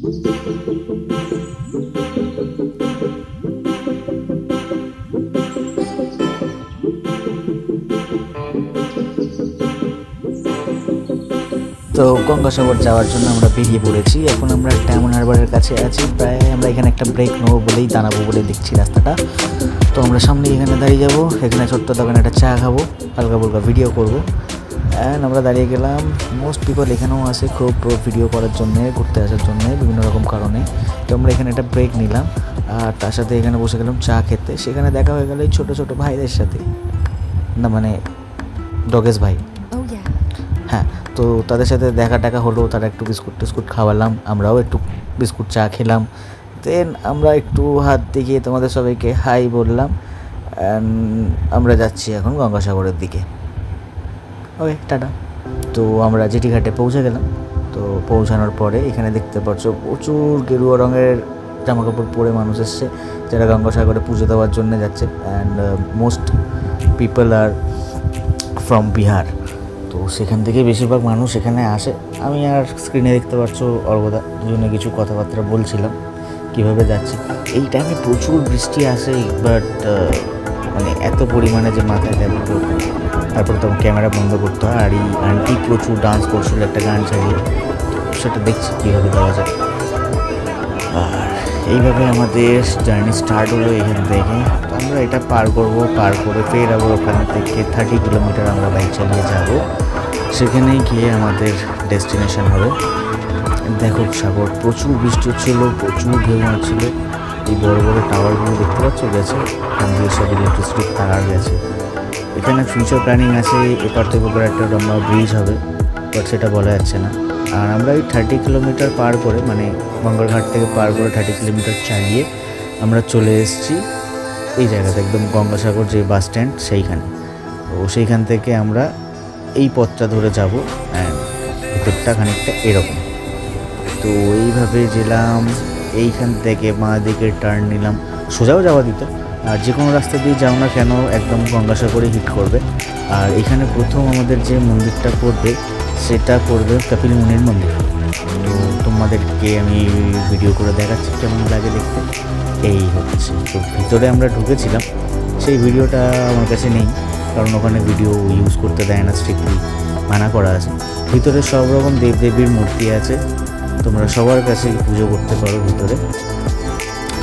তো গঙ্গাসাগর যাওয়ার জন্য আমরা বেরিয়ে পড়েছি। এখন আমরা ডায়মন্ড হারবারের কাছে আছি, প্রায় আমরা এখানে একটা ব্রেক নেবো বলেই দাঁড়াবো বলে দেখছি রাস্তাটা। তো আমরা সামনে এখানে দাঁড়িয়ে যাবো, এখানে ছোট্ট দোকানে একটা চা খাবো, হালকা ফুলকা ভিডিও করবো। অ্যান্ড আমরা দাঁড়িয়ে গেলাম। মোস্ট পিপল এখানেও আসে খুব ভিডিও করার জন্যে, ঘুরতে আসার জন্যে বিভিন্ন রকম কারণে। তো আমরা এখানে একটা ব্রেক নিলাম আর তার সাথে এখানে বসে গেলাম চা খেতে। সেখানে দেখা হয়ে গেল এই ছোটো ছোটো ভাইদের সাথে, না মানে ডগেশ ভাই। হ্যাঁ, তো তাদের সাথে দেখা হলো, তারা একটু বিস্কুট টিস্কুট খাওয়ালাম, আমরাও একটু বিস্কুট চা খেলাম। দেন আমরা একটু হাত দেখিয়ে তোমাদের সবাইকে হাই বললাম। আমরা যাচ্ছি এখন গঙ্গাসাগরের দিকে। ওকে, টাটা। তো আমরা জেটি ঘাটে পৌঁছে গেলাম। তো পৌঁছানোর পরে এখানে দেখতে পাচ্ছ প্রচুর গেরুয়া রঙের জামাকাপড় পরে মানুষ এসছে, যারা গঙ্গাসাগরে পুজো দেওয়ার জন্য যাচ্ছে। And most people are from Bihar. তো সেখান থেকে বেশিরভাগ মানুষ এখানে আসে। আমি আর স্ক্রিনে দেখতে পাচ্ছ অর্ঘদা দুজনে কিছু কথাবার্তা বলছিলাম কীভাবে যাচ্ছি। এই টাইমে প্রচুর বৃষ্টি আসে, বাট মানে এত পরিমাণে যে মাথায় দেবে। তারপর তো ক্যামেরা বন্ধ করতে হয়। আর এই আন্টি প্রচুর ডান্স করছিল একটা গান চালিয়ে, সেটা দেখছি কীভাবে দেওয়া যায়। আর এইভাবে আমাদের জার্নি স্টার্ট হলো এখান থেকে। তো আমরা এটা পার করবো, পার করে ফের আবার ওখান থেকে 30 কিলোমিটার আমরা বাইক চালিয়ে যাব। সেখানে গিয়ে আমাদের ডেস্টিনেশন হবে। দেখো সাগর, প্রচুর বৃষ্টি হচ্ছিলো, প্রচুর ঢেউ মারছিল। এই বড় বড় টাওয়ারগুলো দেখতে পাচ্ছ গেছে, এখান দিয়ে সব ইলেকট্রিসিটির তার গেছে। এখানে ফিউচার প্ল্যানিং আছে, এপার থেকে ওপরে একটা লম্বা ব্রিজ হবে, বাট সেটা বলা যাচ্ছে না। আর আমরা এই 30 কিলোমিটার পার করে, মানে গঙ্গাঘাট থেকে পার করে 30 কিলোমিটার চালিয়ে আমরা চলে এসেছি এই জায়গাতে, একদম গঙ্গাসাগর যে বাস স্ট্যান্ড সেইখানে। তো সেইখান থেকে আমরা এই পথটা ধরে যাব। অ্যান্ড ভিতরটা খানিকটা এরকম। তো এইভাবে গেলাম, এইখান থেকে বাঁ দিকে টার্ন নিলাম, সোজাও যাওয়া দিত। আর যে কোনো রাস্তা দিয়ে যাও না কেন একদম গঙ্গাসাগরে হিট করবে। আর এখানে প্রথম আমাদের যে মন্দিরটা পড়বে সেটা পড়বে কপিল মুনির মন্দির। তো তোমাদেরকে আমি ভিডিও করে দেখাচ্ছি কেমন লাগে দেখতে। এই হচ্ছে, তো ভিতরে আমরা ঢুকেছিলাম, সেই ভিডিওটা আমার কাছে নেই, কারণ ওখানে ভিডিও ইউজ করতে দেয় না, স্ট্রিক্টলি মানা করা আছে। ভিতরে সব রকম দেবদেবীর মূর্তি আছে, তোমরা সবার কাছে পুজো করতে পারো ভিতরে।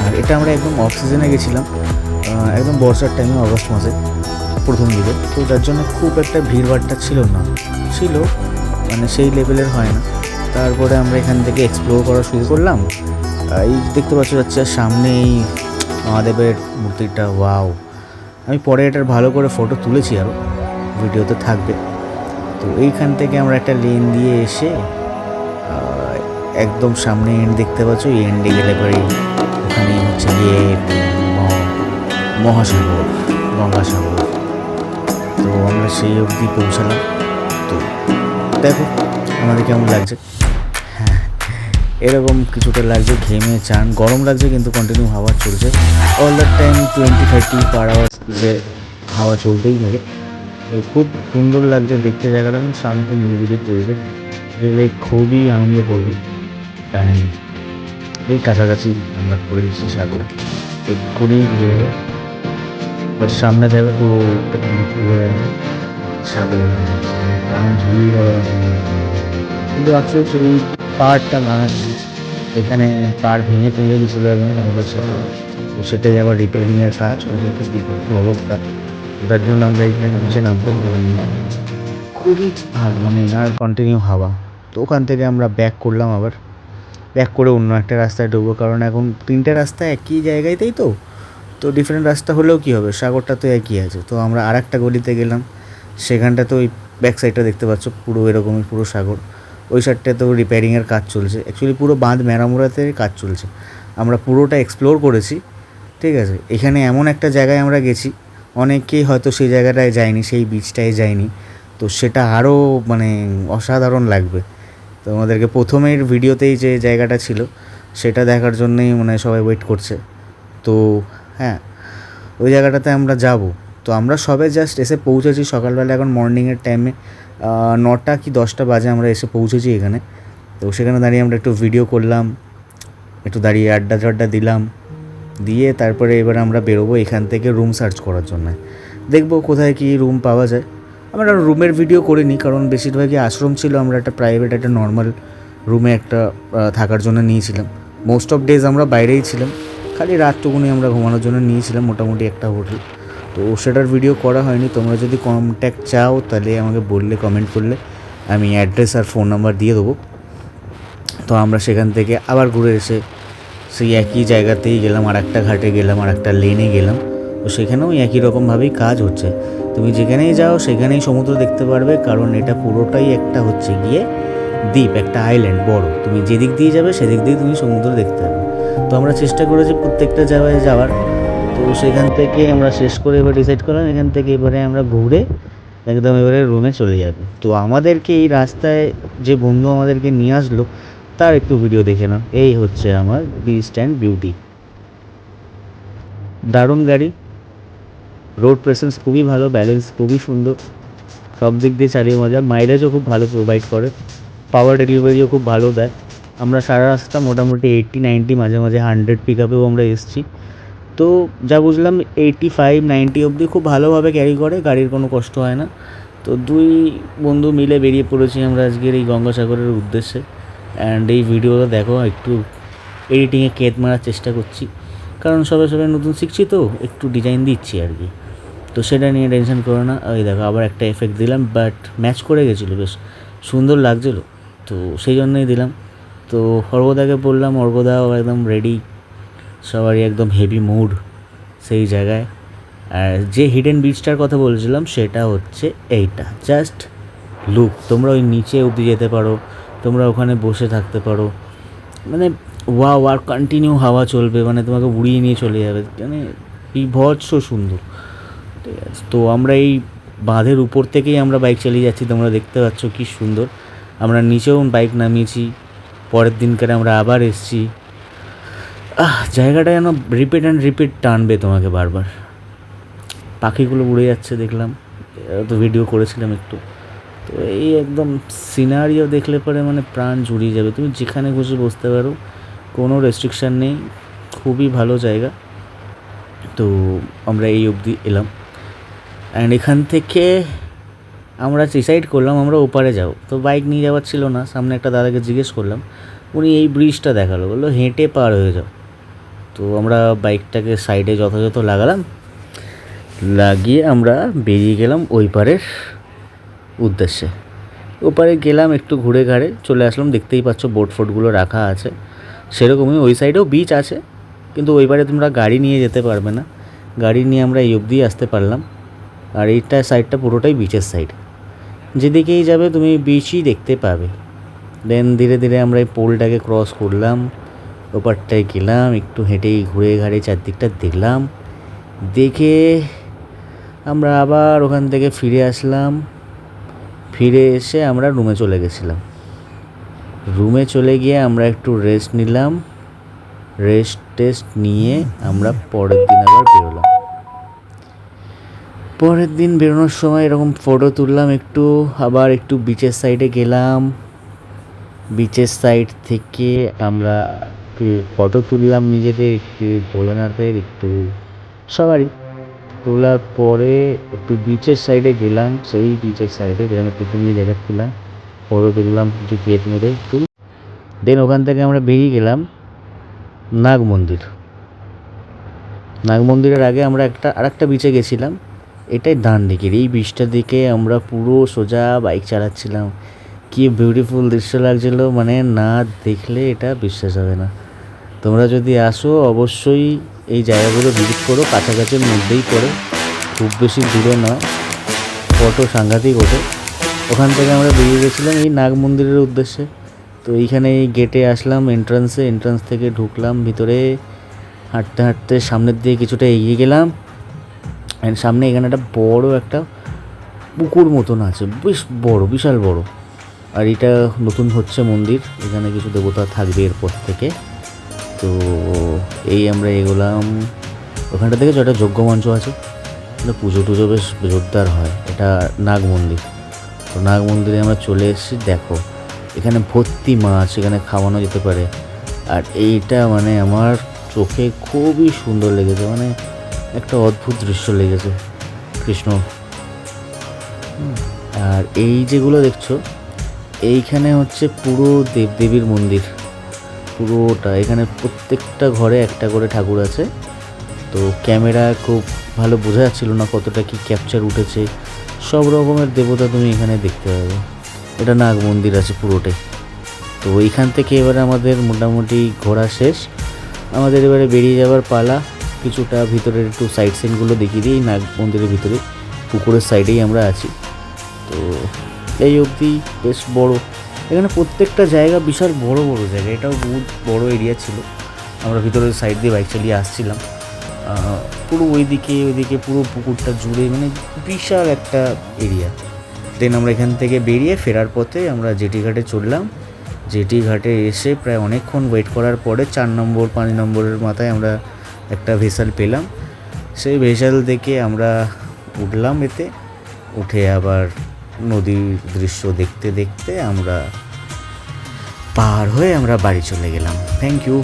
আর এটা আমরা একদম অফ সিজনে গেছিলাম, একদম বর্ষার টাইমে, অগস্ট মাসে প্রথম দিকে। তো যার জন্য খুব একটা ভিড়ভাড়টা ছিল না, ছিল মানে সেই লেভেলের হয় না। তারপরে আমরা এখান থেকে এক্সপ্লোর করা শুরু করলাম। এই দেখতে পাচ্ছ যাচ্ছে সামনে এই মহাদেবের মূর্তিটা, ওয়াও! আমি পরে এটার ভালো করে ফটো তুলেছি, আরও ভিডিওতে থাকবে। তো এইখান থেকে আমরা একটা লেন দিয়ে এসে একদম সামনে এন্ড দেখতে পাচ্ছ, এই এন্ডে গেলে পরে ওখানে হচ্ছে গিয়ে মহাসাগর, গঙ্গাসাগর। তো আমরা সেই অবধি পৌঁছালাম। তো দেখো আমাদের কেমন লাগছে। হ্যাঁ, এরকম কিছুটা লাগছে, ঘেমে চান, গরম লাগছে, কিন্তু কন্টিনিউ হাওয়া চলছে all the time, 20-30 per hour যে হাওয়া চলতেই থাকে। খুব সুন্দর লাগছে দেখতে জায়গাটা, শান্ত নিরিবিলি চলছে, খুবই আনন্দ করবি। এই কাছাকাছি আমরা করে এসেছি সাগর, এক্ষুনি বাট সামনে দেবে তো সাগর, কিন্তু আসলে সেই পাহাড়টা না, এখানে পাহাড় ভেঙে চলে যাবে তো সেটাই আবার রিপেয়ারিংয়ের কাজ অবস্থা। তার জন্য আমরা এখানে নিচে নামতে খুবই মানে আর কন্টিনিউ হাওয়া। তো ওখান থেকে আমরা ব্যাক করলাম, আবার ব্যাক করে অন্য একটা রাস্তায় ঢুকবো, কারণ এখন 3টে রাস্তা একই জায়গাতেই। তো ডিফারেন্ট রাস্তা হলেও কী হবে, সাগরটা তো একই আছে। তো আমরা আর একটা গলিতে গেলাম, সেখানটা তো ওই ব্যাক সাইডটা দেখতে পাচ্ছ পুরো এরকমই, পুরো সাগর। ওই সাইডটা তো রিপেয়ারিংয়ের কাজ চলছে, অ্যাকচুয়ালি পুরো বাঁধ মেরামুরাতে কাজ চলছে। আমরা পুরোটা এক্সপ্লোর করেছি, ঠিক আছে। এখানে এমন একটা জায়গায় আমরা গেছি, অনেকেই হয়তো সেই জায়গাটায় যায়নি, সেই বিচটায় যায়নি। তো সেটা আরও মানে অসাধারণ লাগবে। তো আমাদেরকে প্রথমের ভিডিওতেই যে জায়গাটা ছিল সেটা দেখার জন্যই মানে সবাই ওয়েট করছে। তো হ্যাঁ, ওই জায়গাটাতে আমরা যাব। তো আমরা সবে জাস্ট এসে পৌঁছেছি সকালবেলা, এখন মর্নিংয়ের টাইমে 9টা কি 10টা বাজে আমরা এসে পৌঁছেছি এখানে। তো সেখানে দাঁড়িয়ে আমরা একটু ভিডিও করলাম, একটু দাঁড়িয়ে আড্ডা টাড্ডা দিলাম, দিয়ে তারপরে এবার আমরা বেরোবো এখান থেকে রুম সার্চ করার জন্য। দেখবো কোথায় কী রুম পাওয়া যায়। আমরা রুমের ভিডিও করিনি, কারণ বেশিরভাগই আশ্রম ছিল, আমরা একটা প্রাইভেট একটা নর্মাল রুমে একটা থাকার জন্য নিয়েছিলাম। মোস্ট অফ ডেজ আমরা বাইরেই ছিলাম, খালি রাতটুকুনি আমরা ঘুমানোর জন্য নিয়েছিলাম মোটামুটি একটা হোটেল। তো সেটার ভিডিও করা হয়নি। তোমরা যদি কন্ট্যাক্ট চাও তাহলে আমাকে বললে, কমেন্ট করলে আমি অ্যাড্রেস আর ফোন নাম্বার দিয়ে দেবো। তো আমরা সেখান থেকে আবার ঘুরে এসে সেই একই জায়গাতেই গেলাম, আর একটা ঘাটে গেলাম, আর একটা লেনে গেলাম। তো সেখানেও একই রকমভাবেই কাজ হচ্ছে। তুমি যেখানেই যাও সেখানেই সমুদ্র দেখতে পারবে, কারণ এটা পুরোটাই একটা হচ্ছে গিয়ে দ্বীপ, একটা আইল্যান্ড বড়। তুমি যেদিক দিয়ে যাবে সেদিক দিয়ে তুমি সমুদ্র দেখতে পাবে। তো আমরা চেষ্টা করেছি প্রত্যেকটা জায়গায় যাওয়ার। তো সেখান থেকে আমরা শেষ করে এবার ডিসাইড করলাম এখান থেকে এবারে আমরা ঘুরে একদম এবারে রুমে চলে যাবে। তো আমাদেরকে এই রাস্তায় যে বন্ধু আমাদেরকে নিয়ে আসলো তার একটু ভিডিও দেখে নাও। এই হচ্ছে আমার বিস্ট অ্যান্ড বিউটি, দারুণ গাড়ি, রোড প্রেসেন্স খুবই ভালো, ব্যালেন্স খুবই সুন্দর, সব দিক দিয়ে চালিয়ে মজা। মাইলেজও খুব ভালো প্রোভাইড করে, পাওয়ার ডেলিভারিও খুব ভালো দেয়। আমরা সারা রাস্তা মোটামুটি 80-90, মাঝে মাঝে 100 পিক আপেও আমরা এসেছি। তো যা বুঝলাম 85-90 অবধি খুব ভালোভাবে ক্যারি করে, গাড়ির কোনো কষ্ট হয় না। তো দুই বন্ধু মিলে বেরিয়ে পড়েছি আমরা আজকের এই গঙ্গাসাগরের উদ্দেশ্যে। অ্যান্ড এই ভিডিওটা দেখো, একটু এডিটিংয়ে কেত মারার চেষ্টা করছি, কারণ সবে সবে নতুন শিখছি, তো একটু ডিজাইন দিচ্ছি আর কি। তো সেটা নিয়ে টেনশন করো না। ওই দেখো আবার একটা এফেক্ট দিলাম, বাট ম্যাচ করে গেছিলো, বেশ সুন্দর লাগছিলো, তো সেই জন্যই দিলাম। তো অর্ঘদাকে বললাম, অর্ঘদাও একদম রেডি, সবারই একদম হেভি মুড সেই জায়গায়। আর যে হিডেন বিচটার কথা বলছিলাম সেটা হচ্ছে এইটা, জাস্ট লুক। তোমরা ওই নিচে অবধি যেতে পারো, তোমরা ওখানে বসে থাকতে পারো, মানে ওয়াও, আর কন্টিনিউ হাওয়া চলবে, মানে তোমাকে উড়িয়ে নিয়ে চলে যাবে, মানে বিভৎস সুন্দর। ঠিক আছে, তো আমরা এই বাঁধের উপর থেকেই আমরা বাইক চালিয়ে যাচ্ছি, তোমরা দেখতে পাচ্ছ কী সুন্দর। আমরা নিচেও বাইক নামিয়েছি, পরের দিনকারে আমরা আবার এসেছি। জায়গাটা যেন রিপিট অ্যান্ড রিপিট টানবে তোমাকে বারবার। পাখিগুলো উড়ে যাচ্ছে দেখলাম, তো ভিডিও করেছিলাম একটু। তো এই একদম সিনারিও দেখলে পরে মানে প্রাণ জুড়িয়ে যাবে, তুমি যেখানে খুশি বসতে পারো, কোনো রেস্ট্রিকশান নেই, খুবই ভালো জায়গা। তো আমরা এই অবধি এলাম, অ্যান্ড এখান থেকে আমরা ডিসাইড করলাম আমরা ওপারে যাব। তো বাইক নিয়ে যাওয়ার ছিল না, সামনে একটা দাদাকে জিজ্ঞেস করলাম, উনি এই ব্রিজটা দেখালো, বললো হেঁটে পার হয়ে যাও। তো আমরা বাইকটাকে সাইডে যথাযথ লাগালাম, লাগিয়ে আমরা বেরিয়ে গেলাম ওই পারের উদ্দেশ্যে। ওপারে গেলাম, একটু ঘুরে ঘাড়ে চলে আসলাম। দেখতেই পাচ্ছ বোট ফোটগুলো রাখা আছে, সেরকমই ওই সাইডেও বিচ আছে, কিন্তু ওই পারে তোমরা গাড়ি নিয়ে যেতে পারবে না। গাড়ি নিয়ে আমরা এই অবধি আসতে পারলাম। আর এইটা সাইডটা পুরোটাই বিচের সাইড, যেদিকেই যাবে তুমি বিচই দেখতে পাবে। দেন ধীরে ধীরে আমরা এই পোলটাকে ক্রস করলাম, ওপারটায় গেলাম, একটু হেঁটেই ঘুরে ঘাড়ে চারদিকটা দেখলাম। দেখে আমরা আবার ওখান থেকে ফিরে আসলাম। ফিরে এসে আমরা রুমে চলে গেছিলাম। রুমে চলে গিয়ে আমরা একটু রেস্ট নিলাম, টেস্ট নিয়ে আমরা পরের দিন আবার বেরোলাম। পরের দিন বেরোনোর সময় এরকম ফটো তুললাম একটু, আবার একটু বিচের সাইডে গেলাম। বিচের সাইড থেকে আমরা ফটো তুললাম নিজেদের, একটু ভোলেনাথের, একটু সবারই। তোলার পরে একটু বিচের সাইডে গেলাম, সেই বিচের সাইডে যেখানে পিকনিক দেখাচ্ছিলাম, ফটো তুললাম কিছু কেট মেরে একটু। দেন ওখান থেকে আমরা বেরিয়ে গেলাম নাগ মন্দির। নাগ মন্দিরের আগে আমরা আরেকটা বিচে গেছিলাম, এটাই ডান দিকের। এই বিচটার দিকে আমরা পুরো সোজা বাইক চালাচ্ছিলাম, কি বিউটিফুল দৃশ্য লাগছিলো, মানে না দেখলে এটা বিশ্বাস হবে না। তোমরা যদি আসো অবশ্যই এই জায়গাগুলো ভিজিট করো, কাছাকাছির মধ্যেই পড়ে, খুব বেশি দূরে নয়, ফটো সাংঘাতিক ওঠে। ওখান থেকে আমরা বেরিয়ে গেছিলাম এই নাগ মন্দিরের উদ্দেশ্যে। তো এইখানে এই গেটে আসলাম, এন্ট্রান্স থেকে ঢুকলাম ভিতরে, হাঁটতে হাঁটতে সামনের দিকে কিছুটা এগিয়ে গেলাম। অ্যান্ড সামনে এখানে একটা বড় একটা পুকুর মতন আছে, বেশ বড়, বিশাল বড়। আর এটা নতুন হচ্ছে মন্দির, এখানে কিছু দেবতা থাকবে এরপর থেকে। তো এই আমরা এগোলাম, ওখানটা থেকে একটা যজ্ঞ মঞ্চ আছে, পুজো টুজো বেশ জোরদার হয়। এটা নাগ মন্দির। তো নাগ মন্দিরে আমরা চলে এসেছি। দেখো এখানে ভর্তি মাছ, এখানে খাওয়ানো যেতে পারে। আর এইটা মানে আমার চোখে খুবই সুন্দর লেগেছে, মানে একটা অদ্ভুত দৃশ্য লেগেছে কৃষ্ণ। আর এই যেগুলো দেখছো এইখানে হচ্ছে পুরো দেবদেবীর মন্দির, পুরোটা। এখানে প্রত্যেকটা ঘরে একটা করে ঠাকুর আছে। তো ক্যামেরা খুব ভালো বোঝা যাচ্ছিল না কতটা কি ক্যাপচার উঠেছে। সব রকমের দেবতা তুমি এখানে দেখতে পাবে। এটা নাগ মন্দির আছে পুরোটাই। তো এইখান থেকে এবারে আমাদের মোটামুটি ঘোরা শেষ। আমাদের এবারে বেরিয়ে যাওয়ার পালা। কিছুটা ভিতরের একটু সাইড সিনগুলো দেখিয়ে দিই। নাগ মন্দিরের ভিতরে পুকুরের সাইডেই আমরা আছি। তো এই অবধি বেশ বড়, এখানে প্রত্যেকটা জায়গা বিশাল বড় বড় জায়গা। এটাও বহুত বড় এরিয়া ছিল। আমরা ভিতরের সাইড দিয়ে বাইক চালিয়ে আসছিলাম, পুরো ওইদিকে পুরো পুকুরটা জুড়ে, মানে বিশাল একটা এরিয়া। দেন আমরা এখান থেকে বেরিয়ে ফেরার পথে আমরা জেটি ঘাটে চললাম। জেটি ঘাটে এসে প্রায় অনেকক্ষণ ওয়েট করার পরে 4 নম্বর 5 নম্বরের মাথায় আমরা একটা ভেসেল পেলাম। সেই ভেসেল থেকে আমরা উঠলাম, এতে উঠে আবার নদীর দৃশ্য দেখতে দেখতে আমরা পার হয়ে আমরা বাড়ি চলে গেলাম। Thank you.